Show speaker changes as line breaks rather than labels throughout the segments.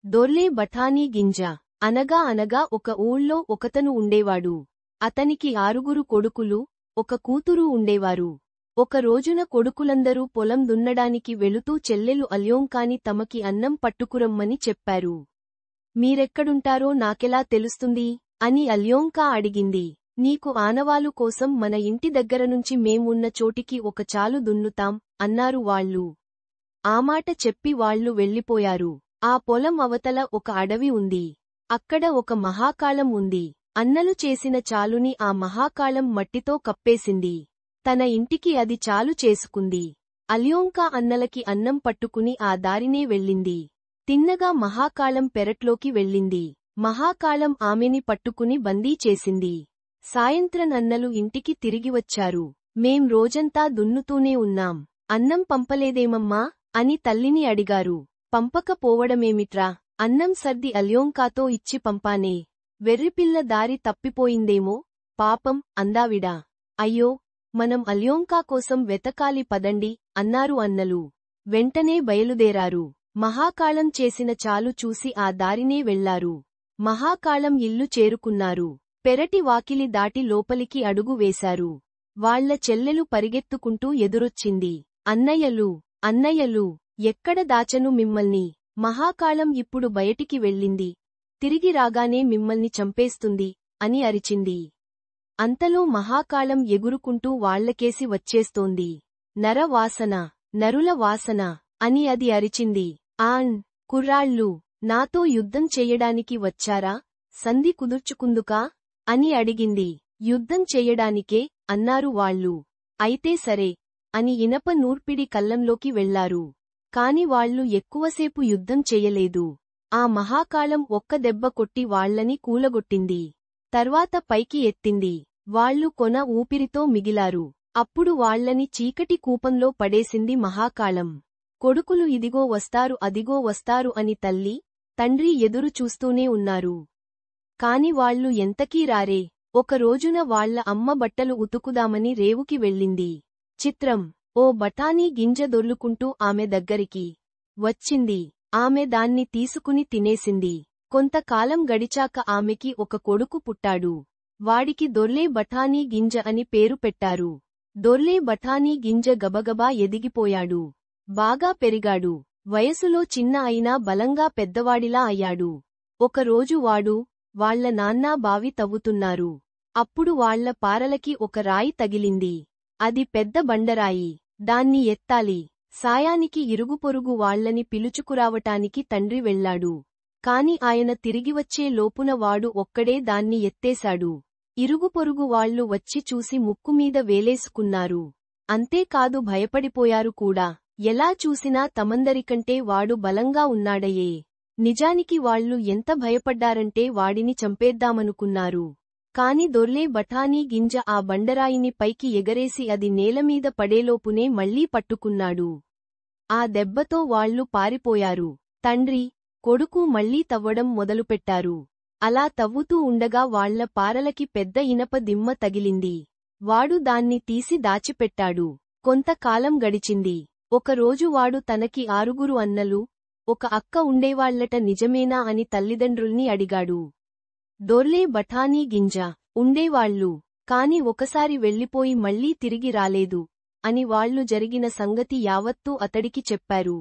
దొర్లే బఠానీ గింజ. అనగా అనగా ఒక ఊళ్ళో ఒకతను ఉండేవాడు. అతనికి 6 కొడుకులు, ఒక కూతురు ఉండేవారు. ఒక రోజున కొడుకులందరూ పొలం దున్నడానికి వెళుతూ చెల్లెలు అల్యోంకాని తమకి అన్నం పట్టుకురమ్మని చెప్పారు. మీరెక్కడుంటారో నాకెలా తెలుస్తుంది? అని అల్యోంకా అడిగింది. నీకు ఆనవాలు కోసం మన ఇంటి దగ్గరనుంచి మేమున్న చోటికి ఒక చాలు దున్నుతాం అన్నారు వాళ్ళు. ఆ మాట చెప్పి వాళ్ళు వెళ్ళిపోయారు. ఆ పొలం అవతల ఒక అడవి ఉంది. అక్కడ ఒక మహాకాళం ఉంది. అన్నలు చేసిన చాలుని ఆ మహాకాళం మట్టితో కప్పేసింది. తన ఇంటికి అది చాలు చేసుకుంది. అల్యోంకా అన్నలకి అన్నం పట్టుకుని ఆ దారినే వెళ్ళింది. తిన్నగా మహాకాళం పెరట్లోకి వెళ్ళింది. మహాకాళం ఆమెని పట్టుకుని బందీ చేసింది. సాయంత్రం అన్నలు ఇంటికి తిరిగివచ్చారు. మేం రోజంతా దున్నుతూనే ఉన్నాం. అన్నం పంపలేదేమమ్మా? అని తల్లిని అడిగారు. పంపకపోవడమేమిట్రా? అన్నం సర్ది అల్యోంకాతో ఇచ్చి పంపానే. వెర్రిపిల్ల దారి తప్పిపోయిందేమో పాపం అందావిడ. అయ్యో, మనం అల్యోంకా కోసం వెతకాలి పదండి అన్నారు అన్నలు. వెంటనే బయలుదేరారు. మహాకాళం చేసిన చాలు చూసి ఆ దారినే వెళ్లారు. మహాకాళం ఇల్లు చేరుకున్నారు. పెరటి వాకిలి దాటి లోపలికి అడుగు వేశారు. వాళ్ల చెల్లెలు పరిగెత్తుకుంటూ ఎదురొచ్చింది. అన్నయ్యలు, అన్నయ్యలు, ఎక్కడ దాచను మిమ్మల్ని? మహాకాళం ఇప్పుడు బయటికి వెళ్ళింది. తిరిగి రాగానే మిమ్మల్ని చంపేస్తుంది అని అరిచింది. అంతలో మహాకాళం ఎగురుకుంటూ వాళ్లకేసి వచ్చేస్తోంది. నరవాసన, నరుల వాసన అని అది అరిచింది. ఆన్, కుర్రాళ్ళు, నాతో యుద్ధం చెయ్యడానికి వచ్చారా? సంధి కుదుర్చుకుందుకా? అని అడిగింది. యుద్ధం చెయ్యడానికే అన్నారు వాళ్ళు. అయితే సరే అని ఇనప నూర్పిడి కల్లంలోకి వెళ్లారు. కాని వాళ్లు ఎక్కువసేపు యుద్ధం చెయ్యలేదు. ఆ మహాకాళం ఒక్క దెబ్బ కొట్టి వాళ్లని కూలగొట్టింది. తర్వాత పైకి ఎత్తింది. వాళ్లు కొన ఊపిరితో మిగిలారు. అప్పుడు వాళ్లని చీకటి కూపంలో పడేసింది మహాకాళం. కొడుకులు ఇదిగో వస్తారు అదిగో వస్తారు అని తల్లి, తండ్రి ఎదురు చూస్తూనే ఉన్నారు. కాని వాళ్లు ఎంతకీ రారే. ఒక రోజున వాళ్ల అమ్మ బట్టలు ఉతుకుదామని రేవుకి వెళ్ళింది. చిత్రం, ఓ బఠానీ గింజ దొర్లుకుంటూ ఆమె దగ్గరికి వచ్చింది. ఆమె దాన్ని తీసుకుని తినేసింది. కొంతకాలం గడిచాక ఆమెకి ఒక కొడుకు పుట్టాడు. వాడికి దొర్లే బఠానీ గింజ అని పేరు పెట్టారు. దొర్లే బఠానీ గింజ గబగబా ఎదిగిపోయాడు. బాగా పెరిగాడు. వయసులో చిన్న అయినా బలంగా పెద్దవాడిలా అయ్యాడు. ఒకరోజు వాడు, వాళ్ల నాన్న బావి తవ్వుతున్నారు. అప్పుడు వాళ్ల పారలకి ఒక రాయి తగిలింది. అది పెద్ద బండరాయి. దాన్ని ఎత్తాలి. సాయానికి ఇరుగుపొరుగు వాళ్లని పిలుచుకురావటానికి తండ్రి వెళ్లాడు. కాని ఆయన తిరిగివచ్చే లోపున వాడు ఒక్కడే దాన్ని ఎత్తేశాడు. ఇరుగుపొరుగు వాళ్లు వచ్చి చూసి ముక్కుమీద వేలేసుకున్నారు. అంతేకాదు భయపడిపోయారు కూడా. ఎలా చూసినా తమందరికంటే వాడు బలంగా ఉన్నాడయే. నిజానికి వాళ్లు ఎంత భయపడ్డారంటే వాడిని చంపేద్దామనుకున్నారు. కాని దొర్లే బఠానీ గింజ ఆ బండరాయిని పైకి ఎగరేసి అది నేలమీద పడేలోపునే మళ్లీ పట్టుకున్నాడు. ఆ దెబ్బతో వాళ్లు పారిపోయారు. తండ్రి, కొడుకు మళ్లీ తవ్వడం మొదలుపెట్టారు. అలా తవ్వుతూ ఉండగా వాళ్ల పారలకి పెద్ద ఇనప దిమ్మ తగిలింది. వాడు దాన్ని తీసి దాచిపెట్టాడు. కొంతకాలం గడిచింది. ఒకరోజు వాడు తనకి 6 అన్నలు, ఒక అక్క ఉండేవాళ్లట. నిజమేనా అని తల్లిదండ్రుల్ని అడిగాడు. దొర్లే బఠానీ గింజ ఉండేవాళ్లు. కాని ఒకసారి వెళ్ళిపోయి మళ్లీ తిరిగి రాలేదు అని వాళ్లు జరిగిన సంగతి యావత్తూ అతడికి చెప్పారు.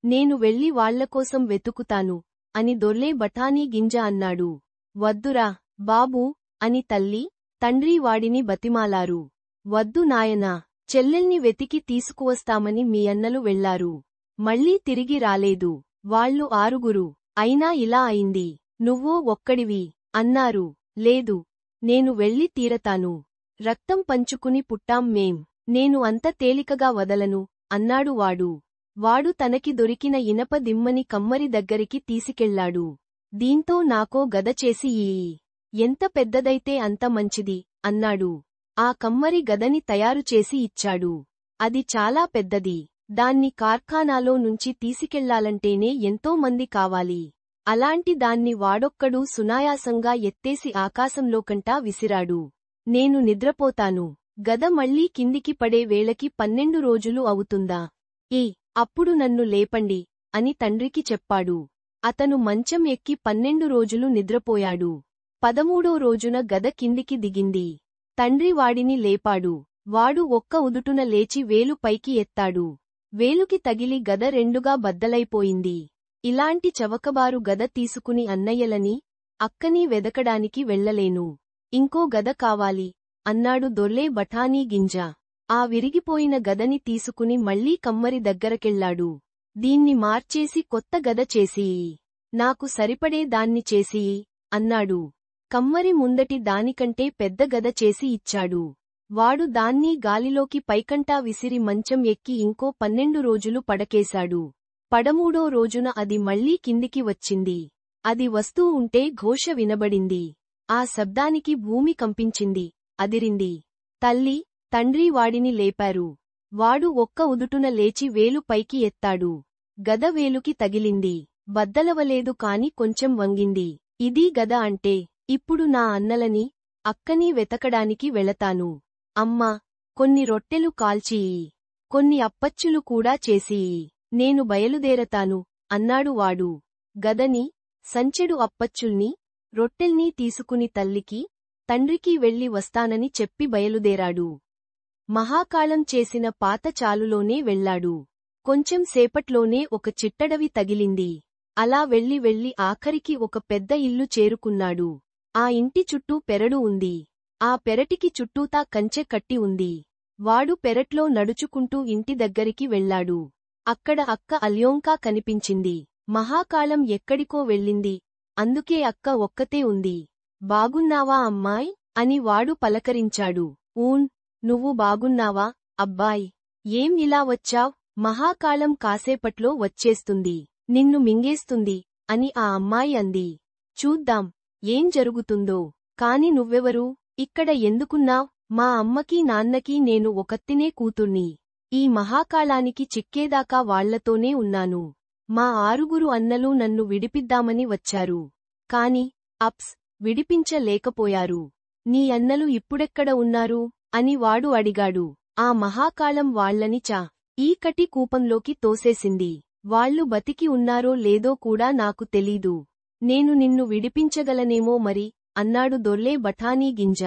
నేను వెళ్లి వాళ్లకోసం వెతుకుతాను అని దొర్లే బఠానీ గింజ అన్నాడు. వద్దురా, బాబూ అని తల్లి, తండ్రి వాడిని బతిమాలారు. వద్దు నాయనా, చెల్లెల్ని వెతికి తీసుకువస్తామని మీ అన్నలు వెళ్లారు. మళ్లీ తిరిగి రాలేదు. వాళ్లు 6 అయినా ఇలా అయింది. నువ్వో ఒక్కడివి అన్నారు. లేదు, నేను వెళ్ళి తీరతాను. రక్తం పంచుకుని పుట్టాం మేం. నేను అంత తేలికగా వదలను అన్నాడు వాడు. వాడు తనకి దొరికిన ఇనప దిమ్మని కమ్మరి దగ్గరికి తీసుకెళ్లాడు. దీంతో నాకో గద చేసి ఇయ్యి. ఎంత పెద్దదైతే అంత మంచిది అన్నాడు. ఆ కమ్మరి గదని తయారుచేసి ఇచ్చాడు. అది చాలా పెద్దది. దాన్ని కార్ఖానాలో నుంచి తీసుకెళ్లాలంటేనే ఎంతో మంది కావాలి. అలాంటి దాన్ని వాడొక్కడు సునాయాసంగా ఎత్తేసి ఆకాశంలోకంటా విసిరాడు. నేను నిద్రపోతాను. గద మళ్లీ కిందికి పడే వేళకి 12 రోజులు అవుతుందా? అప్పుడు నన్ను లేపండి అని తండ్రికి చెప్పాడు. అతను మంచం ఎక్కి 12 రోజులు నిద్రపోయాడు. 13వ రోజున గద కిందికి దిగింది. తండ్రి వాడిని లేపాడు. వాడు ఒక్క ఉదుటున లేచి వేలు పైకి ఎత్తాడు. వేలుకి తగిలి గద రెండుగా బద్దలైపోయింది. ఇలాంటి చవకబారు గద తీసుకుని అన్నయ్యలని, అక్కని వెదకడానికి వెళ్ళలేను. ఇంకో గద కావాలి అన్నాడు దొర్లే బఠానీ గింజ. ఆ విరిగిపోయిన గదని తీసుకుని మళ్లీ కమ్మరి దగ్గరకెళ్ళాడు. దీన్ని మార్చేసి కొత్త గద చేసియి. నాకు సరిపడే దాన్ని చేసియి అన్నాడు. కమ్మరి ముందటి దానికంటే పెద్ద గద చేసి ఇచ్చాడు. వాడు దాన్ని గాలిలోకి పైకంటా విసిరి మంచం ఎక్కి ఇంకో 12 రోజులు పడకేశాడు. 13వ రోజున అది మళ్లీ కిందికి వచ్చింది. అది వస్తూ ఉంటే ఘోష వినబడింది. ఆ శబ్దానికి భూమి కంపించింది, అదిరింది. తల్లి, తండ్రి వాడిని లేపారు. వాడు ఒక్క ఉదుటున లేచి వేలు పైకి ఎత్తాడు. గద వేలుకి తగిలింది. బద్దలవలేదు కాని కొంచెం వంగింది. ఇదీ గద అంటే. ఇప్పుడు నా అన్నలని, అక్కని వెతకడానికి వెళతాను. అమ్మా, కొన్ని రొట్టెలు కాల్చియి. కొన్ని అప్పచ్చులు కూడా చేసియి. నేను బయలుదేరతాను అన్నాడు వాడు. గదని, సంచెడు అప్పచ్చుల్ని, రొట్టెల్ని తీసుకుని తల్లికి, తండ్రికి వెళ్ళి వస్తానని చెప్పి బయలుదేరాడు. మహాకాళం చేసిన పాత చాలులోనే వెళ్లాడు. కొంచెం సేపట్లోనే ఒక చిట్టడవి తగిలింది. అలా వెళ్ళి వెళ్ళి ఆఖరికి ఒక పెద్ద ఇల్లు చేరుకున్నాడు. ఆ ఇంటి చుట్టూ పెరడు ఉంది. ఆ పెరటికి చుట్టూతా కంచె కట్టి ఉంది. వాడు పెరట్లో నడుచుకుంటూ ఇంటి దగ్గరికి వెళ్లాడు. అక్కడ అక్క అల్యోంకా కనిపించింది. మహాకాళం ఎక్కడికో వెళ్ళింది, అందుకే అక్క ఒక్కతే ఉంది. బాగున్నావా అమ్మాయ్ అని వాడు పలకరించాడు. ఊన్, నువ్వు బాగున్నావా అబ్బాయ్? ఏం ఇలా వచ్చావ్? మహాకాళం కాసేపట్లో వచ్చేస్తుంది, నిన్ను మింగేస్తుంది అని ఆ అమ్మాయి అంది. చూద్దాం ఏం జరుగుతుందో. కాని నువ్వెవరు? ఇక్కడ ఎందుకున్నావ్? మా అమ్మకీ నాన్నకీ నేను ఒకత్తినే కూతుర్ని. ఈ మహాకాళానికి చిక్కేదాకా వాళ్లతోనే ఉన్నాను. మా 6 అన్నలు నన్ను విడిపిద్దామని వచ్చారు. కాని అప్స్, విడిపించలేకపోయారు. నీ అన్నలు ఇప్పుడెక్కడ ఉన్నారు అని వాడు అడిగాడు. ఆ మహాకాళం వాళ్లని ఈకటి కూపంలోకి తోసేసింది. వాళ్ళు బతికి ఉన్నారో లేదో కూడా నాకు తెలీదు. నేను నిన్ను విడిపించగలనేమో మరి అన్నాడు దొర్లే బఠానీ గింజ.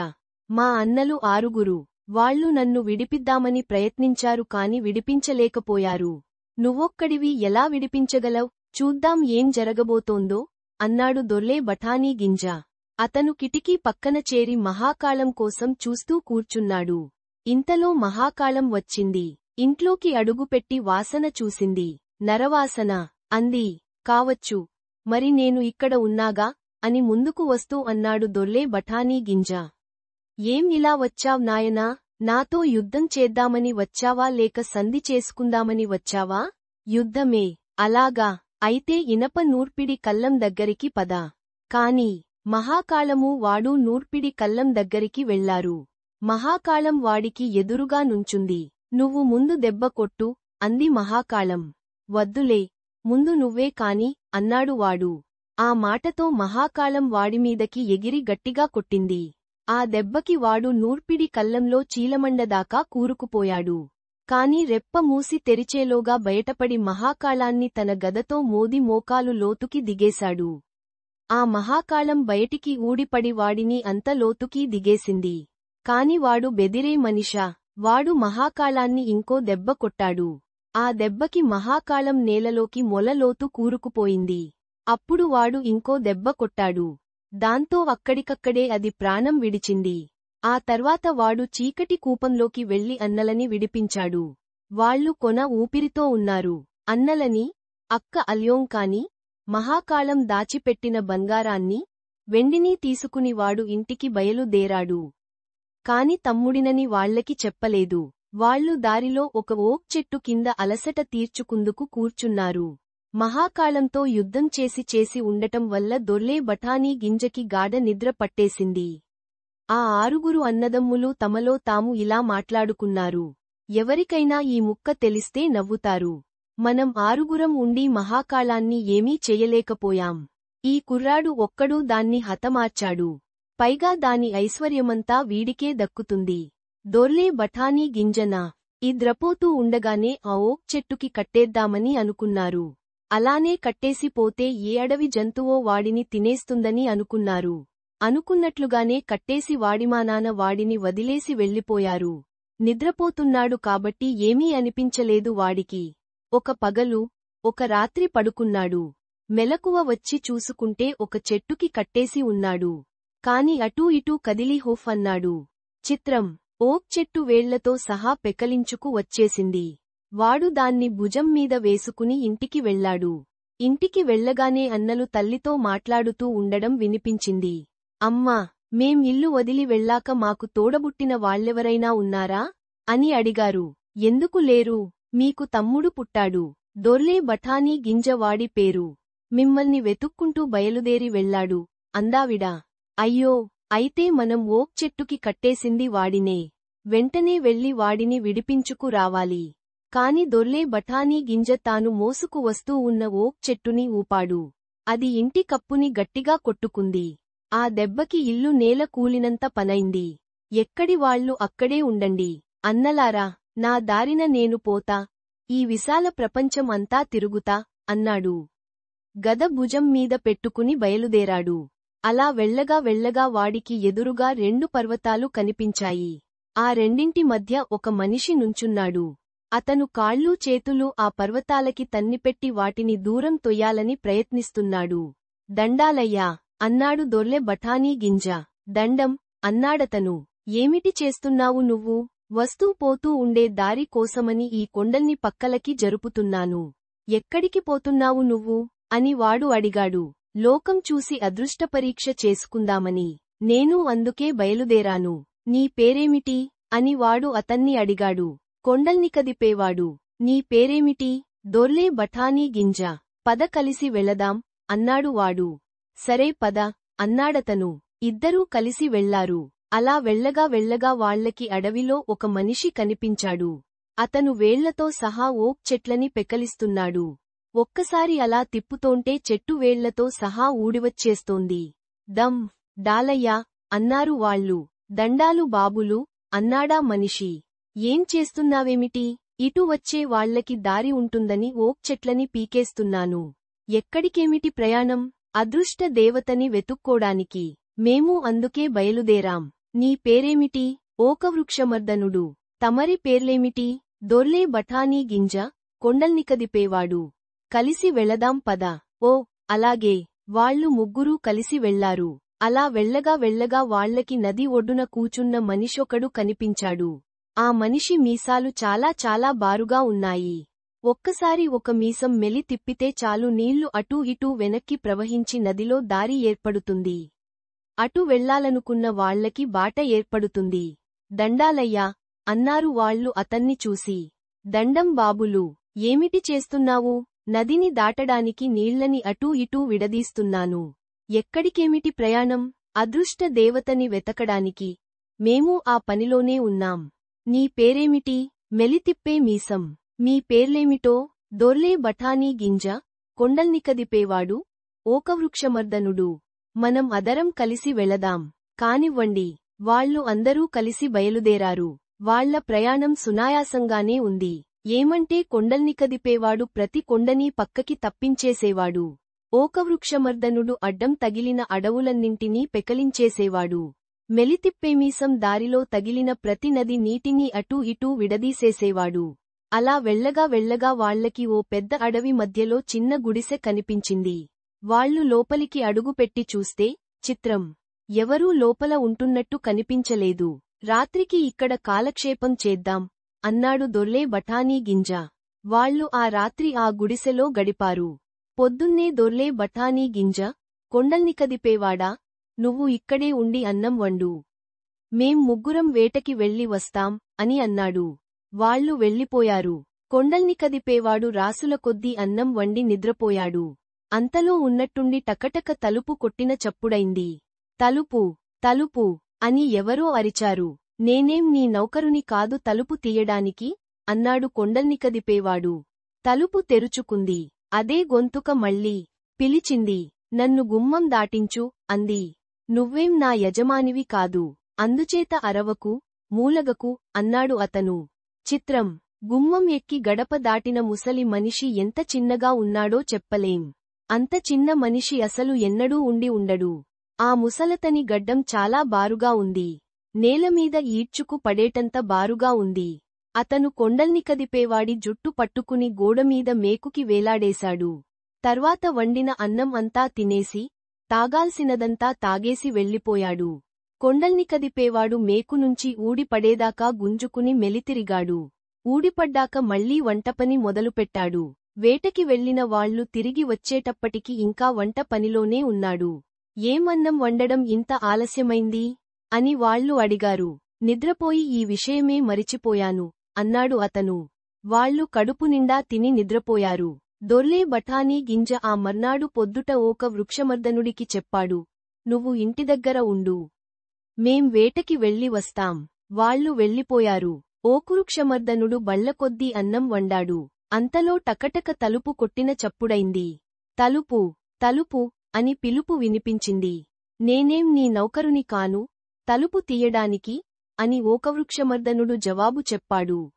మా అన్నలు 6. వాళ్ళు నన్ను విడిపిద్దామని ప్రయత్నించారు కాని విడిపించలేకపోయారు. నువ్వొక్కడివి ఎలా విడిపించగలవ్? చూద్దాం ఏం జరగబోతోందో అన్నాడు దొర్లే బఠానీ గింజ. అతను కిటికీ పక్కన చేరి మహాకాళం కోసం చూస్తూ కూర్చున్నాడు. ఇంతలో మహాకాళం వచ్చింది. ఇంట్లోకి అడుగుపెట్టి వాసన చూసింది. నరవాసన అంది. కావచ్చు, మరి నేను ఇక్కడ ఉన్నాగా అని ముందుకు వస్తూ అన్నాడు దొర్లే బఠానీ గింజ. ఏం ఇలా వచ్చావ్ నాయనా? నాతో యుద్ధం చేద్దామని వచ్చావా లేక సంధి చేసుకుందామని వచ్చావా? యుద్ధమే. అలాగా, అయితే ఇనప నూర్పిడి కల్లం దగ్గరికి పద. కాని మహాకాళమూ వాడూ నూర్పిడి కల్లం దగ్గరికి వెళ్లారు. మహాకాళం వాడికి ఎదురుగా నుంచుంది. నువ్వు ముందు దెబ్బ కొట్టు అంది మహాకాళం. వద్దులే, ముందు నువ్వే కాని అన్నాడు వాడు. ఆ మాటతో మహాకాళం వాడిమీదకి ఎగిరి గట్టిగా కొట్టింది. ఆ దెబ్బకి వాడు నూర్పిడి కల్లంలో చీలమండదాకా కూరుకుపోయాడు. కాని రెప్ప మూసి తెరిచేలోగా బయటపడి మహాకాళాన్ని తన గదతో మోది మోకాలు లోతుకి దిగేశాడు. ఆ మహాకాళం బయటికి ఊడిపడి వాడిని అంత లోతుకీ దిగేసింది. కాని వాడు బెదిరే మనిషా. వాడు మహాకాళాన్ని ఇంకో దెబ్బ కొట్టాడు. ఆ దెబ్బకి మహాకాళం నేలలోకి మొలలోతు కూరుకుపోయింది. అప్పుడు వాడు ఇంకో దెబ్బ కొట్టాడు. దాంతో అక్కడికక్కడే అది ప్రాణం విడిచింది. ఆ తర్వాత వాడు చీకటి కూపంలోకి వెళ్లి అన్నలని విడిపించాడు. వాళ్ళు కొన ఊపిరితో ఉన్నారు. అన్నలని, అక్క అల్యోంకాని, మహాకాళం దాచిపెట్టిన బంగారాన్ని, వెండిని తీసుకుని వాడు ఇంటికి బయలుదేరాడు. కాని తమ్ముడినని వాళ్లకి చెప్పలేదు. వాళ్ళు దారిలో ఒక ఓక్ చెట్టు కింద అలసట తీర్చుకుందుకు కూర్చున్నారు. మహాకాళంతో యుద్ధం చేసి చేసి ఉండటం వల్ల దొర్లే బఠానీ గింజకి గాఢ నిద్ర పట్టేసింది. ఆ 6 అన్నదమ్ములు తమలో తాము ఇలా మాట్లాడుకున్నారు. ఎవరికైనా ఈ ముక్క తెలిస్తే నవ్వుతారు. మనం 6 ఉండి మహాకాళాన్ని ఏమీ చెయ్యలేకపోయాం. ఈ కుర్రాడు ఒక్కడూ దాన్ని హతమార్చాడు. పైగా దాని ఐశ్వర్యమంతా వీడికే దక్కుతుంది. దొర్లే బఠానీ గింజనా? ఈ ద్రపోతూ ఉండగానే ఆ ఓక్ చెట్టుకి కట్టేద్దామని అనుకున్నారు. అలానే కట్టేసిపోతే ఏ అడవి జంతువో వాడిని తినేస్తుందని అనుకున్నారు. అనుకున్నట్లుగానే కట్టేసి వాడిమానాన వాడిని వదిలేసి వెళ్ళిపోయారు. నిద్రపోతున్నాడు కాబట్టి ఏమీ అనిపించలేదు వాడికి. ఒక పగలు, ఒక రాత్రి పడుకున్నాడు. మెలకువ వచ్చి చూసుకుంటే ఒక చెట్టుకి కట్టేసి ఉన్నాడు. కాని అటూ ఇటూ కదిలి హుఫ్ అన్నాడు. చిత్రం, ఓక్ చెట్టు వేళ్లతో సహా పెకలించుకు వచ్చేసింది. వాడు దాన్ని భుజం మీద వేసుకుని ఇంటికి వెళ్లాడు. ఇంటికి వెళ్లగానే అన్నలు తల్లితో మాట్లాడుతూ ఉండడం వినిపించింది. అమ్మా, మేం ఇల్లు వదిలి వెళ్ళాక మాకు తోడబుట్టిన వాళ్ళెవరైనా ఉన్నారా? అని అడిగారు. ఎందుకు లేరు? మీకు తమ్ముడు పుట్టాడు. దొర్లే బఠానీ గింజ వాడి పేరు. మిమ్మల్ని వెతుక్కుంటూ బయలుదేరి వెళ్లాడు అందావిడ. అయ్యో, అయితే మనం ఓక్ చెట్టుకి కట్టేసింది వాడినే. వెంటనే వెళ్లి వాడిని విడిపించుకు రావాలి. కాని దొర్లే బఠానీ గింజ తాను మోసుకు వస్తూ ఉన్న ఓక్ చెట్టుని ఊపాడు. అది ఇంటి కప్పుని గట్టిగా కొట్టుకుంది. ఆ దెబ్బకి ఇల్లు నేల కూలినంత పనైంది. ఎక్కడి వాళ్లు అక్కడే ఉండండి. అన్నలారా, నా దారిన నేను పోతా. ఈ విశాల ప్రపంచం అంతా తిరుగుతా అన్నాడు. గద భుజం మీద పెట్టుకుని బయలుదేరాడు. అలా వెళ్లగా వెళ్లగా వాడికి ఎదురుగా 2 పర్వతాలు కనిపించాయి. ఆ రెండింటి మధ్య ఒక మనిషి నుంచున్నాడు. అతను కాళ్ళూ చేతులూ ఆ పర్వతాలకి తన్నిపెట్టి వాటిని దూరం తొయ్యాలని ప్రయత్నిస్తున్నాడు. దండాలయ్యా, అన్నాడు దొర్లె బఠానీ గింజ. దండం, అన్నాడతను. ఏమిటి చేస్తున్నావు నువ్వు? వస్తూ పోతూ ఉండే దారి కోసమని ఈ కొండల్ని పక్కలకి జరుపుతున్నాను. ఎక్కడికి పోతున్నావు నువ్వు? అని వాడు అడిగాడు. లోకం చూసి అదృష్టపరీక్ష చేసుకుందామని. నేను అందుకే బయలుదేరాను. నీ పేరేమిటి? అని వాడు అతన్ని అడిగాడు. కొండల్ని కదిపేవాడు. నీ పేరేమిటి? దొర్లే బఠానీ గింజ. పద కలిసి వెళదాం, అన్నాడు వాడు. సరే పద, అన్నాడతను. ఇద్దరూ కలిసి వెళ్లారు. అలా వెళ్లగా వెళ్లగా వాళ్లకి అడవిలో ఒక మనిషి కనిపించాడు. అతను వేళ్లతో సహా ఓక్ చెట్లని పెకలిస్తున్నాడు. ఒక్కసారి అలా తిప్పుతోంటే చెట్టు వేళ్లతో సహా ఊడివచ్చేస్తోంది. దమ్, డాలయ్యా, అన్నారు వాళ్ళు. దండాలు బాబులు, అన్నాడా మనిషి. ఏం చేస్తున్నావేమిటి? ఇటు వచ్చే వాళ్లకి దారి ఉంటుందని ఓక్ చెట్లని పీకేస్తున్నాను. ఎక్కడికేమిటి ప్రయాణం? అదృష్ట దేవతని వెతుక్కోడానికి. మేము అందుకే బయలుదేరాం. నీ పేరేమిటి? ఓకవృక్షమర్దనుడు. తమరి పేర్లేమిటి? దొర్లే బఠానీ గింజ, కొండల్ని కదిపేవాడు. కలిసి వెళదాం పద. ఓ, అలాగే. వాళ్ళు ముగ్గురూ కలిసి వెళ్లారు. అలా వెళ్లగా వెళ్లగా వాళ్లకి నది ఒడ్డున కూచున్న మనిషొకడు కనిపించాడు. ఆ మనిషి మీసాలు చాలా చాలా బారుగా ఉన్నాయి. ఒక్కసారి ఒక మీసం మెలి తిప్పితే చాలు నీళ్లు అటూ ఇటూ వెనక్కి ప్రవహించి నదిలో దారి ఏర్పడుతుంది. అటు వెళ్లాలనుకున్న వాళ్లకి బాట ఏర్పడుతుంది. దండాలయ్యా, అన్నారు వాళ్ళు అతన్ని చూసి. దండం బాబులు, ఏమిటి చేస్తున్నావు? నదిని దాటడానికి నీళ్లని అటూ ఇటూ విడదీస్తున్నాను. ఎక్కడికేమిటి ప్రయాణం? అదృష్ట దేవతని వెతకడానికి. మేము ఆ పనిలోనే ఉన్నాం. నీ పేరేమిటి? మెలితిప్పే మీసం. మీ పేర్లేమిటో? దొర్లే బఠానీ గింజ, కొండల్ని కదిపేవాడు, ఓకవృక్షమర్దనుడు. మనం అదరం కలిసి వెళదాం. కానివ్వండి. వాళ్ళు అందరూ కలిసి బయలుదేరారు. వాళ్ల ప్రయాణం సునాయాసంగానే ఉంది. ఏమంటే కొండల్ని కదిపేవాడు ప్రతి కొండనీ పక్కకి తప్పించేసేవాడు. ఓకవృక్షమర్దనుడు అడ్డం తగిలిన అడవులన్నింటినీ పెకలించేసేవాడు. మెలితిప్పేమీసం దారిలో తగిలిన ప్రతి నది నీటిని అటూ ఇటూ విడదీసేసేవాడు. అలా వెళ్లగా వెళ్లగా వాళ్లకి ఓ పెద్ద అడవి మధ్యలో చిన్న గుడిసె కనిపించింది. వాళ్ళు లోపలికి అడుగుపెట్టి చూస్తే, చిత్రం, ఎవరూ లోపల ఉంటున్నట్టు కనిపించలేదు. రాత్రికి ఇక్కడ కాలక్షేపం చేద్దాం, అన్నాడు దొర్లే బఠానీ గింజ. వాళ్ళు ఆ రాత్రి ఆ గుడిసెలో గడిపారు. పొద్దున్నే దొర్లే బఠానీ గింజ, కొండల్ని కదిపేవాడా, నువ్వు ఇక్కడే ఉండి అన్నం వండు. మేం ముగ్గురం వేటకి వెళ్లి వస్తాం, అని అన్నాడు. వాళ్ళు వెళ్ళిపోయారు. కొండల్ని కదిపేవాడు రాసుల కొద్దీ అన్నం వండి నిద్రపోయాడు. అంతలో ఉన్నట్టుండి టకటక తలుపు కొట్టిన చప్పుడైంది. తలుపు, తలుపు, అని ఎవరో అరిచారు. నేనేం నీ నౌకరుని కాదు తలుపు తీయడానికి, అన్నాడు కొండల్ని కదిపేవాడు. తలుపు తెరుచుకుంది. అదే గొంతుక మళ్ళీ పిలిచింది. నన్ను గుమ్మం దాటించు, అంది. నువ్వేం నా యజమానివి కాదు. అందుచేత అరవకు, మూలగకు, అన్నాడు అతను. చిత్రం, గుమ్మం ఎక్కి గడప దాటిన ముసలి మనిషి ఎంత చిన్నగా ఉన్నాడో చెప్పలేం. అంత చిన్న మనిషి అసలు ఎన్నడూ ఉండి ఉండడు. ఆ ముసలతని గడ్డం చాలా బారుగా ఉంది. నేలమీద ఈడ్చుకు పడేటంత బారుగా ఉంది. అతను కొండల్ని కదిపేవాడి జుట్టు పట్టుకుని గోడమీద మేకుకి వేలాడేశాడు. తర్వాత వండిన అన్నం అంతా తినేసి, తాగాల్సినదంతా తాగేసి వెళ్ళిపోయాడు. కొండల్ని కదిపేవాడు మేకునుంచి ఊడిపడేదాకా గుంజుకుని మెలితిరిగాడు. ఊడిపడ్డాక మళ్లీ వంటపని మొదలుపెట్టాడు. వేటకి వెళ్లిన వాళ్లు తిరిగి వచ్చేటప్పటికి ఇంకా వంట పనిలోనే ఉన్నాడు. ఏమన్నం వండడం ఇంత ఆలస్యమైంది? అని వాళ్లు అడిగారు. నిద్రపోయి ఈ విషయమే మరిచిపోయాను అన్నాడు అతను. వాళ్లు కడుపు నిండా తిని నిద్రపోయారు. దొర్లే బఠానీ గింజ ఆ మర్నాడు పొద్దుట ఓక వృక్షమర్దనుడికి చెప్పాడు. నువ్వు ఇంటిదగ్గర ఉండు. మేం వేటకి వెళ్ళి వస్తాం. వాళ్లు వెళ్ళిపోయారు. ఓకువృక్షమర్దనుడు బళ్లకొద్దీ అన్నం వండాడు. అంతలో టకటక తలుపు కొట్టిన చప్పుడైంది. తలుపు తలుపు అని పిలుపు వినిపించింది. నేనేం నీ నౌకరుని కాను, తలుపు తీయడానికి అని ఓకవృక్షమర్దనుడు జవాబు చెప్పాడు.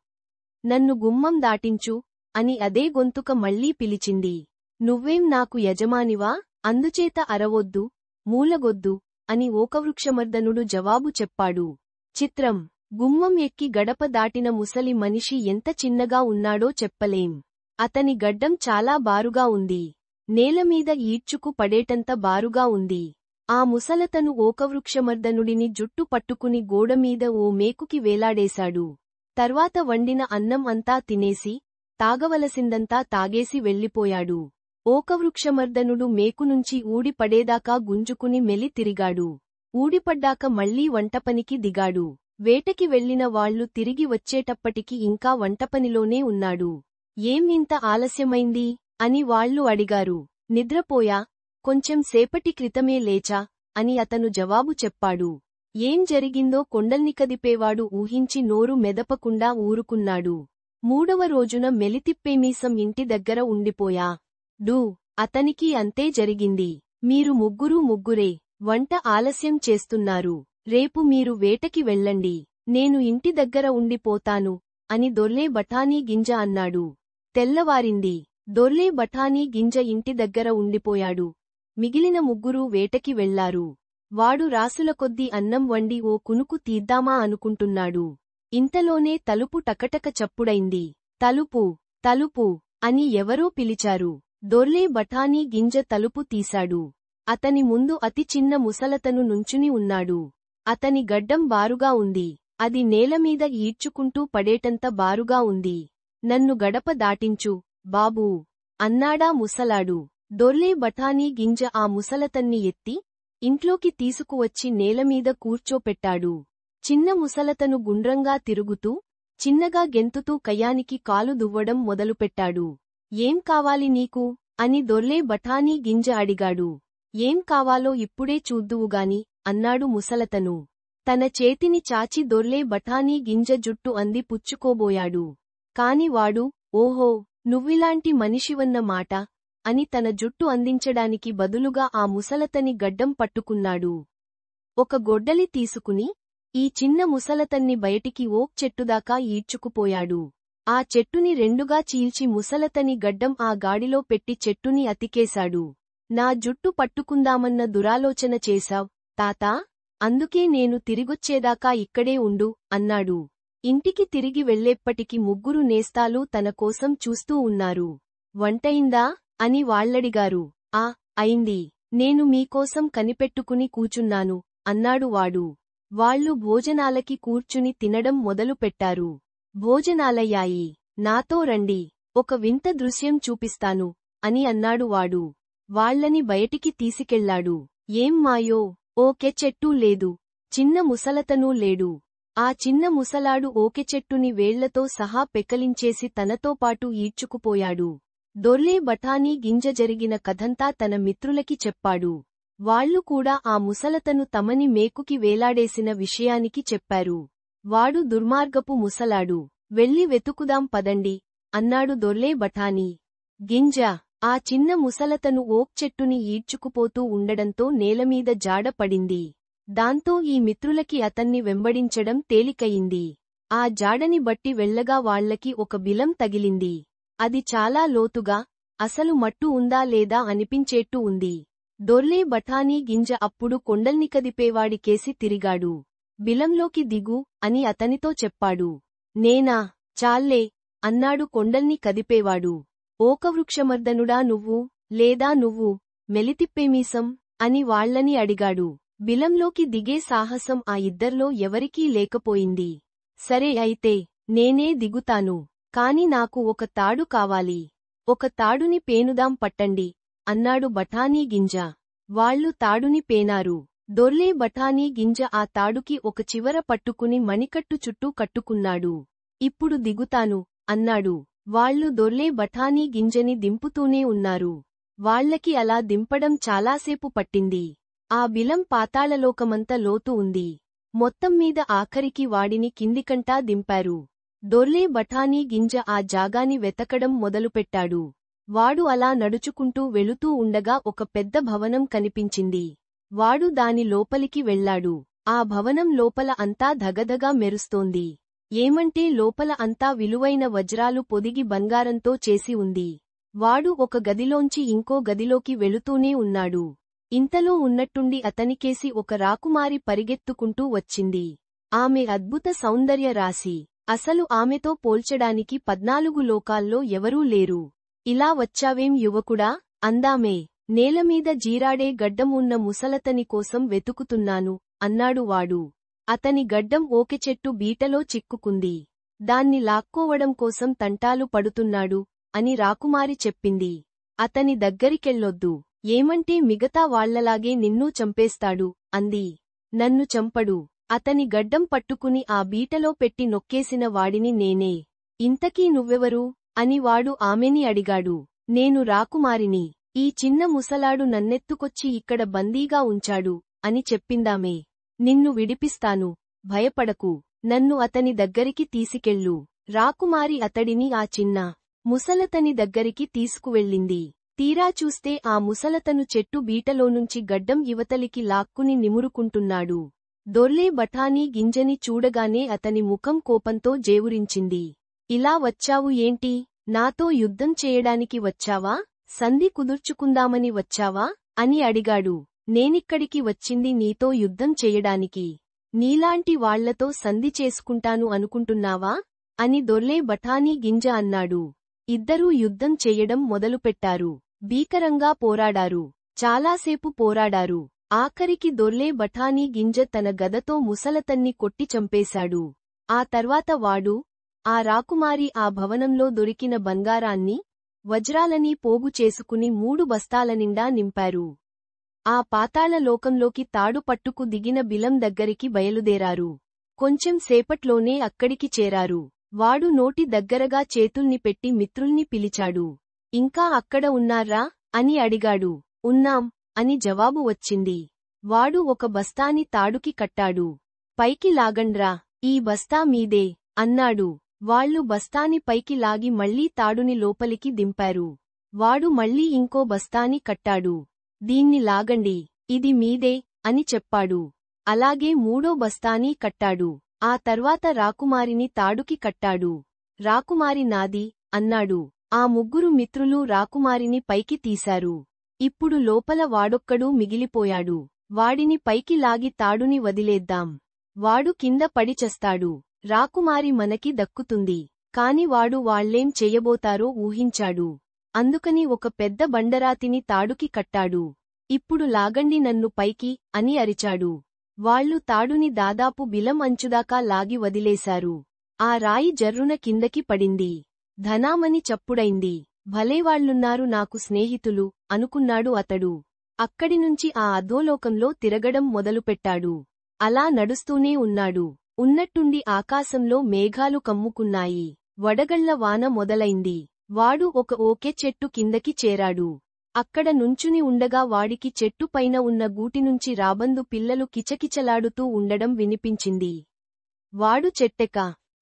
నన్ను గుమ్మం దాటించు అని అదే గొంతుక మళ్లీ పిలిచింది. నువ్వేం నాకు యజమానివా? అందుచేత అరవొద్దు, మూలగొద్దు అని ఓకవృక్షమర్దనుడు జవాబు చెప్పాడు. చిత్రం. గుమ్మం ఎక్కి గడప దాటిన ముసలి మనిషి ఎంత చిన్నగా ఉన్నాడో చెప్పలేం. అతని గడ్డం చాలా బారుగా ఉంది. నేలమీద ఈడ్చుకు పడేటంత బారుగా ఉంది. ఆ ముసలతను ఓకవృక్షమర్దనుడిని జుట్టు పట్టుకుని గోడమీద ఓ మేకుకి వేలాడేశాడు. తర్వాత వండిన అన్నం అంతా తినేసి, తాగవలసిందంతా తాగేసి వెళ్ళిపోయాడు. ఓకవృక్షమర్దనుడు మేకునుంచి ఊడిపడేదాకా గుంజుకుని మెలి తిరిగాడు. ఊడిపడ్డాక మళ్లీ వంటపనికి దిగాడు. వేటకి వెళ్లిన వాళ్లు తిరిగి వచ్చేటప్పటికి ఇంకా వంటపనిలోనే ఉన్నాడు. ఏం ఇంత ఆలస్యమైంది? అని వాళ్లు అడిగారు. నిద్రపోయా, కొంచెం సేపటి క్రితమే లేచా అని అతను జవాబు చెప్పాడు. ఏం జరిగిందో కొండల్ని కదిపేవాడు ఊహించి నోరు మెదపకుండా ఊరుకున్నాడు. మూడవ రోజున మెలితిప్పేమీసం ఇంటి దగ్గర ఉండిపోయా డు. అతనికి అంతే జరిగింది. మీరు ముగ్గురే వంట ఆలస్యం చేస్తున్నారు. రేపు మీరు వేటకి వెళ్ళండి. నేను ఇంటి దగ్గర ఉండిపోతాను అని దొర్లే బఠానీ గింజ అన్నాడు. తెల్లవారింది. దొర్లే బఠానీ గింజ ఇంటి దగ్గర ఉండిపోయాడు. మిగిలిన ముగ్గురూ వేటకి వెళ్లారు. వాడు రాసుల కొద్దీ అన్నం వండి ఓ కునుకు తీద్దామా అనుకుంటున్నాడు. ఇంతలోనే తలుపు టకటక చప్పుడైంది. తలుపు తలుపు అని ఎవరో పిలిచారు. దొర్లే బఠానీ గింజ తలుపు తీశాడు. అతని ముందు అతి చిన్న ముసలతను నుంచుని ఉన్నాడు. అతని గడ్డం బారుగా ఉంది. అది నేలమీద ఈడ్చుకుంటూ పడేటంత బారుగా ఉంది. నన్ను గడప దాటించు, బాబూ అన్నాడా ముసలాడు. దొర్లే బఠానీ గింజ ఆ ముసలతన్ని ఎత్తి, ఇంట్లోకి తీసుకువచ్చి నేలమీద కూర్చోపెట్టాడు. చిన్న ముసలతను గుండ్రంగా తిరుగుతూ, చిన్నగా గెంతుతూ కయ్యానికి కాలు దువ్వడం మొదలుపెట్టాడు. ఏం కావాలి నీకు? అని దొర్లే బఠానీ గింజ అడిగాడు. ఏం కావాలో ఇప్పుడే చూద్దువుగాని అన్నాడు ముసలతను. తన చేతిని చాచి దొర్లే బఠానీ గింజ జుట్టు అంది పుచ్చుకోబోయాడు. కాని వాడు, ఓహో, నువ్విలాంటి మనిషివన్న మాట అని తన జుట్టు అందించడానికి బదులుగా ఆ ముసలతని గడ్డం పట్టుకున్నాడు. ఒక గొడ్డలి తీసుకుని, ఈ చిన్న ముసలతన్ని బయటికి ఓక్ చెట్టుదాకా ఈడ్చుకుపోయాడు. ఆ చెట్టుని రెండుగా చీల్చి ముసలతని గడ్డం ఆ గాడిలో పెట్టి చెట్టుని అతికేశాడు. నా జుట్టు పట్టుకుందామన్న దురాలోచన చేశావ్, తాతా? అందుకే నేను తిరిగొచ్చేదాకా ఇక్కడే ఉండు అన్నాడు. ఇంటికి తిరిగి వెళ్లేప్పటికి ముగ్గురు నేస్తాలూ తన కోసం చూస్తూ ఉన్నారు. వంటయిందా? అని వాళ్లడిగారు. ఆ, అయింది. నేను మీకోసం కనిపెట్టుకుని కూచున్నాను అన్నాడు వాడు. వాళ్లు భోజనాలకి కూర్చుని తినడం మొదలుపెట్టారు. భోజనాలయ్యాయి. నాతో రండి, ఒక వింత దృశ్యం చూపిస్తాను అని అన్నాడు వాడు. వాళ్లని బయటికి తీసుకెళ్లాడు. ఏం మాయో! ఓకె చెట్టూ లేదు, చిన్న ముసలతనూ లేడు. ఆ చిన్న ముసలాడు ఓకె చెట్టుని వేళ్లతో సహా పెకలించేసి తనతో పాటు ఈడ్చుకుపోయాడు. దొర్లే బఠానీ గింజ జరిగిన కథంతా తన మిత్రులకి చెప్పాడు. వాళ్లు కూడా ఆ ముసలతను తమని మేకుకి వేలాడేసిన విషయానికి చెప్పారు. వాడు దుర్మార్గపు ముసలాడు. వెళ్ళి వెతుకుదాం పదండి అన్నాడు దొర్లే బఠానీ గింజ. ఆ చిన్న ముసలతను ఓక్ చెట్టుని ఈడ్చుకుపోతూ ఉండడంతో నేలమీద జాడ పడింది. దాంతో ఈ మిత్రులకి అతన్ని వెంబడించడం తేలికయింది. ఆ జాడని బట్టి వెళ్ళగా వాళ్లకి ఒక బిలం తగిలింది. అది చాలా లోతుగా, అసలు మట్టు ఉందా లేదా అనిపించేట్టు ఉంది. దొర్లే బఠానీ గింజ అప్పుడు కొండల్ని కదిపేవాడికేసి తిరిగాడు. బిలంలోకి దిగు అని అతనితో చెప్పాడు. నేనా, చాల్లే అన్నాడు కొండల్ని కదిపేవాడు. ఓకవృక్షమర్దనుడా నువ్వు, లేదా నువ్వు, మెలితిప్పేమీసం అని వాళ్లని అడిగాడు. బిలంలోకి దిగే సాహసం ఆ ఇద్దర్లో ఎవరికీ లేకపోయింది. సరే అయితే, నేనే దిగుతాను. కాని నాకు ఒక తాడు కావాలి. ఒక తాడుని పేనుదాం పట్టండి అన్నాడు బఠానీ గింజ. వాళ్లు తాడుని పేనారు. దొర్లే బఠానీ గింజ ఆ తాడుకి ఒక చివర పట్టుకుని మణికట్టు చుట్టూ కట్టుకున్నాడు. ఇప్పుడు దిగుతాను అన్నాడు. వాళ్లు దొర్లే బఠానీ గింజని దింపుతూనే ఉన్నారు. వాళ్లకి అలా దింపడం చాలాసేపు పట్టింది. ఆ బిలం పాతాళలోకమంత లోతు ఉంది. మొత్తం మీద ఆఖరికి వాడిని కిందికంటా దింపారు. దొర్లే బఠానీ గింజ ఆ జాగాని వెతకడం మొదలుపెట్టాడు. వాడు అలా నడుచుకుంటూ వెళుతూ ఉండగా ఒక పెద్ద భవనం కనిపించింది. వాడు దాని లోపలికి వెళ్లాడు. ఆ భవనం లోపల అంతా ధగధగా మెరుస్తోంది. ఏమంటే లోపల అంతా విలువైన వజ్రాలు పొదిగి బంగారంతో చేసి ఉంది. వాడు ఒక గదిలోంచి ఇంకో గదిలోకి వెళుతూనే ఉన్నాడు. ఇంతలో ఉన్నట్టుండి అతనికేసి ఒక రాకుమారి పరిగెత్తుకుంటూ వచ్చింది. ఆమె అద్భుత సౌందర్య రాశి. అసలు ఆమెతో పోల్చడానికి 14 లోకాల్లో ఎవరూ లేరు. ఇలా వచ్చావేం యువకుడా అందామే. నేలమీద జీరాడే గడ్డం ఉన్న ముసలతని కోసం వెతుకుతున్నాను అన్నాడు వాడు. అతని గడ్డం ఓకెచెట్టు బీటలో చిక్కుకుంది. దాన్ని లాక్కోవడం కోసం తంటాలు పడుతున్నాడు అని రాకుమారి చెప్పింది. అతని దగ్గరికెళ్ళొద్దు. ఏమంటే మిగతా వాళ్లలాగే నిన్నూ చంపేస్తాడు అంది. నన్ను చంపడు. అతని గడ్డం పట్టుకుని ఆ బీటలో పెట్టి నొక్కేసిన వాడిని నేనే. ఇంతకీ నువ్వెవరు అని వాడు ఆమెని అడిగాడు. నేను రాకుమారిని. ఈ చిన్న ముసలాడు నన్నెత్తుకొచ్చి ఇక్కడ బందీగా ఉంచాడు అని చెప్పిందామే. నిన్ను విడిపిస్తాను, భయపడకు. నన్ను అతని దగ్గరికి తీసుకెళ్ళు. రాకుమారి అతడిని ఆ చిన్న ముసలతని దగ్గరికి తీసుకువెళ్ళింది. తీరా చూస్తే ఆ ముసలతను చెట్టు బీటలోనుంచి గడ్డం ఇవతలికి లాక్కుని నిమురుకుంటున్నాడు. దొర్లే బఠానీ గింజని చూడగానే అతని ముఖం కోపంతో జేవురించింది. ఇలా వచ్చావు ఏంటి? నాతో యుద్ధం చేయడానికి వచ్చావా? సంధి కుదుర్చుకుందామని వచ్చావా అని అడిగాడు. నేనిక్కడికి వచ్చింది నీతో యుద్ధం చెయ్యడానికి. నీలాంటి వాళ్లతో సంధి చేసుకుంటాను అనుకుంటున్నావా అని దొర్లే బఠానీ గింజ అన్నాడు. ఇద్దరూ యుద్ధం చెయ్యడం మొదలుపెట్టారు. భీకరంగా పోరాడారు. చాలాసేపు పోరాడారు. ఆఖరికి దొర్లే బఠానీ గింజ తన గదతో ముసలతన్ని కొట్టి చంపేశాడు. ఆ తర్వాత వాడు, ఆ రాకుమారి ఆ భవనంలో దొరికిన బంగారాన్ని, వజ్రాలని పోగు చేసుకుని 3 బస్తాల నిండా నింపారు. ఆ పాతాళ లోకంలోకి తాడు పట్టుకు దిగిన బిలం దగ్గరికి బయలుదేరారు. కొంచెం సేపట్లోనే అక్కడికి చేరారు. వాడు నోటి దగ్గరగా చేతుల్ని పెట్టి మిత్రుల్ని పిలిచాడు. ఇంకా అక్కడ ఉన్నారా అని అడిగాడు. ఉన్నాం అని జవాబు వచ్చింది. వాడు ఒక బస్తాని తాడుకి కట్టాడు. పైకి లాగండ్రా, ఈ బస్తా మీదే అన్నాడు. వాళ్లు బస్తాని పైకి లాగి మళ్లీ తాడుని లోపలికి దింపారు. వాడు మళ్లీ ఇంకో బస్తాని కట్టాడు. దీన్ని లాగండి, ఇది మీదే అని చెప్పాడు. అలాగే మూడో బస్తానీ కట్టాడు. ఆ తర్వాత రాకుమారిని తాడుకి కట్టాడు. రాకుమారి నాది అన్నాడు. ఆ ముగ్గురు మిత్రులు రాకుమారిని పైకి తీశారు. ఇప్పుడు లోపల వాడొక్కడూ మిగిలిపోయాడు. వాడిని పైకి లాగి తాడుని వదిలేద్దాం. వాడు కింద పడి చస్తాడు. రాకుమారి మనకి దక్కుతుంది. కాని వాడు వాళ్లేం చెయ్యబోతారో ఊహించాడు. అందుకని ఒక పెద్ద బండరాతిని తాడుకి కట్టాడు. ఇప్పుడు లాగండి నన్ను పైకి అని అరిచాడు. వాళ్లు తాడుని దాదాపు బిలం అంచుదాకా లాగి వదిలేశారు. ఆ రాయి జర్రున కిందకి పడింది. ధనామని చప్పుడైంది. భలేవాళ్లున్నారు నాకు స్నేహితులు అనుకున్నాడు అతడు. అక్కడినుంచి ఆ అధోలోకంలో తిరగడం మొదలుపెట్టాడు. అలా నడుస్తూనే ఉన్నాడు. ఉన్నట్టుండి ఆకాశంలో మేఘాలు కమ్ముకున్నాయి. వడగళ్ల వాన మొదలైంది. వాడు ఒక ఓకే చెట్టు కిందకి చేరాడు. అక్కడ నుంచుని ఉండగా వాడికి చెట్టు పైన ఉన్న గూటినుంచి రాబందు పిల్లలు కిచకిచలాడుతూ ఉండడం వినిపించింది. వాడు చెట్టెక్క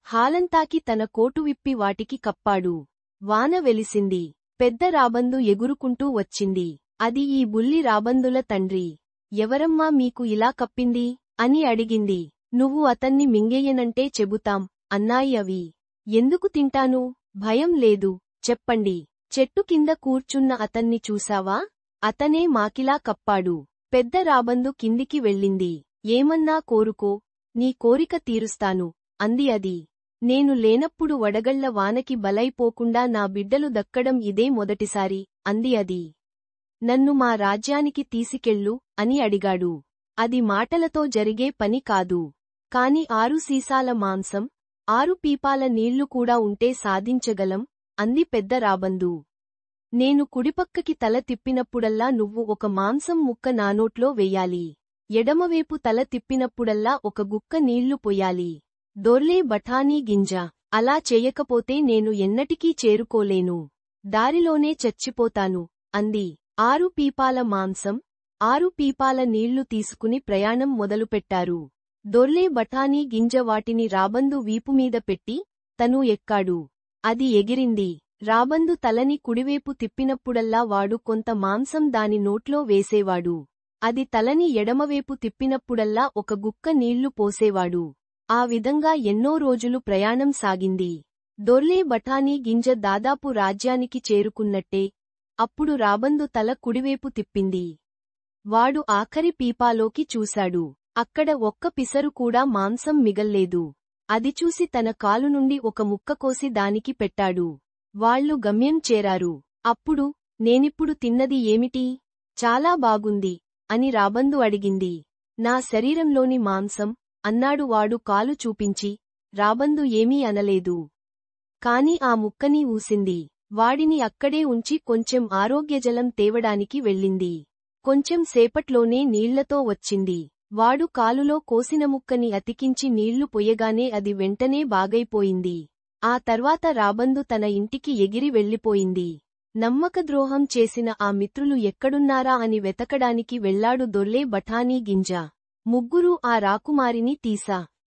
హాలంతాకి తన కోటు విప్పి వాటికి కప్పాడు. వాన వెలిసింది. పెద్ద రాబందు ఎగురుకుంటూ వచ్చింది. అది ఈ బుల్లి రాబందుల తండ్రి. ఎవరమ్మా మీకు ఇలా కప్పింది అని అడిగింది. నువ్వు అతన్ని మింగేయనంటే చెబుతాం అన్నాయి అవి. ఎందుకు తింటాను? భయం లేదు, చెప్పండి. చెట్టు కింద కూర్చున్న అతన్ని చూశావా? అతనే మాకిలా కప్పాడు. పెద్ద రాబందు కిందికి వెళ్ళింది. ఏమన్నా కోరుకో, నీ కోరిక తీరుస్తాను, అంది అది. నేను లేనప్పుడు వడగళ్ల వానకి బలైపోకుండా నా బిడ్డలు దక్కడం ఇదే మొదటిసారి, అంది అది. నన్ను మా రాజ్యానికి తీసుకెళ్ళు, అని అడిగాడు. అది మాటలతో జరిగే పని కాదు. కాని 6 సీసాల మాంసం, 6 పీపాల నీళ్లు కూడా ఉంటే సాధించగలం, అంది పెద్ద రాబందు. నేను కుడిపక్కకి తల తిప్పినప్పుడల్లా నువ్వు ఒక మాంసం ముక్క నానోట్లో వెయ్యాలి. ఎడమవేపు తల తిప్పినప్పుడల్లా ఒక గుక్క నీళ్లు పొయ్యాలి. దొర్లే బఠానీ గింజ. అలా చెయ్యకపోతే నేను ఎన్నటికీ చేరుకోలేను. దారిలోనే చచ్చిపోతాను, అంది. 6 పీపాల మాంసం, 6 పీపాల నీళ్లు తీసుకుని ప్రయాణం మొదలుపెట్టారు. దొర్లే బఠానీ గింజ వాటిని రాబందు వీపుమీద పెట్టి, తనూ ఎక్కాడు. అది ఎగిరింది. రాబందు తలని కుడివేపు తిప్పినప్పుడల్లా వాడు కొంత మాంసం దాని నోట్లో వేసేవాడు. అది తలని ఎడమవేపు తిప్పినప్పుడల్లా ఒక గుక్క నీళ్లు పోసేవాడు. ఆ విధంగా ఎన్నో రోజులు ప్రయాణం సాగింది. దొర్లే బఠానీ గింజ దాదాపు రాజ్యానికి చేరుకున్నట్టే. అప్పుడు రాబందు తల కుడివేపు తిప్పింది. వాడు ఆఖరి పీపాలోకి చూశాడు. అక్కడ ఒక్క పిసరు కూడా మాంసం మిగల్లేదు. అది చూసి తన కాలు నుండి ఒక ముక్క కోసి దానికి పెట్టాడు. వాళ్ళు గమ్యం చేరారు. అప్పుడు, నేనిప్పుడు తిన్నది ఏమిటి? చాలా బాగుంది, అని రాబందు అడిగింది. నా శరీరంలోని మాంసం, అన్నాడు వాడు కాలు చూపించి. రాబందు ఏమీ అనలేదు. కాని ఆ ముక్కని ఊసింది. వాడిని అక్కడే ఉంచి కొంచెం ఆరోగ్యజలం తేవడానికి వెళ్ళింది. కొంచెం సేపట్లోనే నీళ్లతో వచ్చింది. వాడు కాలులో కోసిన ముక్కని అతికించి నీళ్లు పొయ్యగానే అది వెంటనే బాగైపోయింది. ఆ తర్వాత రాబందు తన ఇంటికి ఎగిరి వెళ్ళిపోయింది. నమ్మకద్రోహం చేసిన ఆ మిత్రులు ఎక్కడున్నారా అని వెతకడానికి వెళ్లాడు దొర్లే బఠానీ గింజ. ముగ్గురూ ఆ రాకుమారిని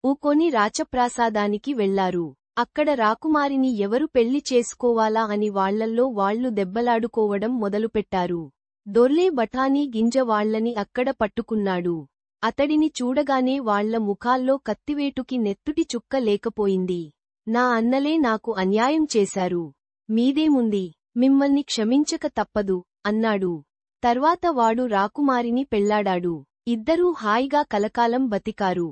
ఊకొని రాచప్రాసాదానికి వెళ్లారు. అక్కడ రాకుమారిని ఎవరు పెళ్లి చేసుకోవాలా అని వాళ్లల్లో వాళ్లు దెబ్బలాడుకోవడం మొదలుపెట్టారు. దొర్లే బఠానీ గింజ వాళ్లని అక్కడ పట్టుకున్నాడు. అతడిని చూడగానే వాళ్ల ముఖాల్లో కత్తివేటుకి నెత్తుటి చుక్క లేకపోయింది. నా అన్నలే నాకు అన్యాయం చేశారు. మీదేముంది, మిమ్మల్ని క్షమించక తప్పదు, అన్నాడు. తర్వాత వాడు రాకుమారిని పెళ్లాడాడు. ఇద్దరూ హాయిగా కలకాలం బతికారు.